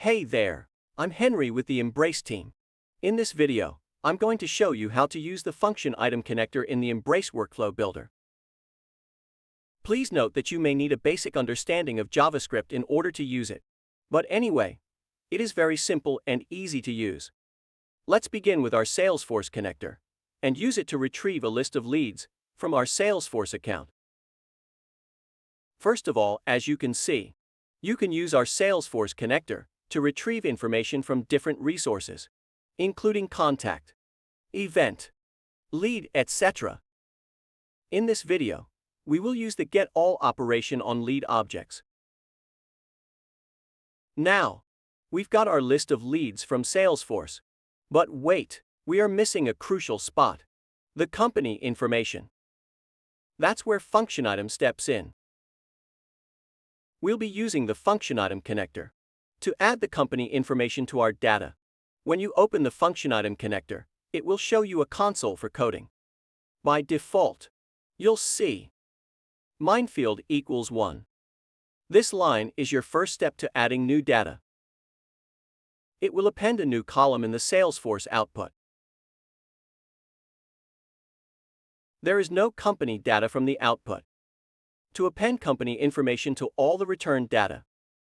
Hey there, I'm Henry with the iMBrace team. In this video, I'm going to show you how to use the function item connector in the iMBrace workflow builder. Please note that you may need a basic understanding of JavaScript in order to use it. But anyway, it is very simple and easy to use. Let's begin with our Salesforce connector and use it to retrieve a list of leads from our Salesforce account. First of all, as you can see, you can use our Salesforce connector to retrieve information from different resources, including contact, event, lead, etc. In this video, we will use the getAll operation on lead objects. Now, we've got our list of leads from Salesforce. But wait, we are missing a crucial spot: the company information. That's where function item steps in. We'll be using the function item connector to add the company information to our data. When you open the function item connector, it will show you a console for coding. By default, you'll see minefield equals 1. This line is your first step to adding new data. It will append a new column in the Salesforce output. There is no company data from the output. To append company information to all the returned data,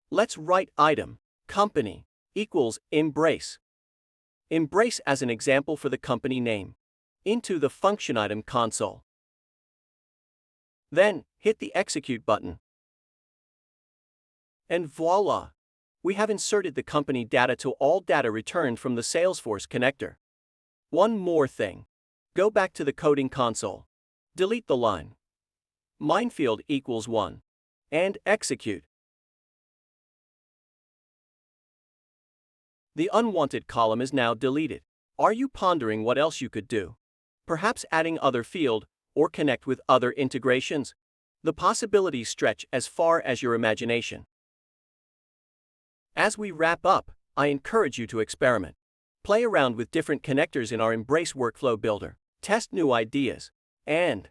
let's write item company equals iMBrace. iMBrace as an example for the company name into the function item console. Then, hit the execute button. And voila! We have inserted the company data to all data returned from the Salesforce connector. One more thing. Go back to the coding console. Delete the line minefield equals 1 and execute. The unwanted column is now deleted. Are you pondering what else you could do? Perhaps adding other field or connect with other integrations? The possibilities stretch as far as your imagination. As we wrap up, I encourage you to experiment. Play around with different connectors in our iMBrace workflow builder. Test new ideas. And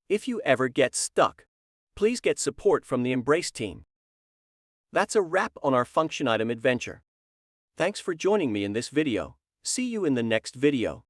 if you ever get stuck, please get support from the iMBrace team. That's a wrap on our function item adventure. Thanks for joining me in this video. See you in the next video.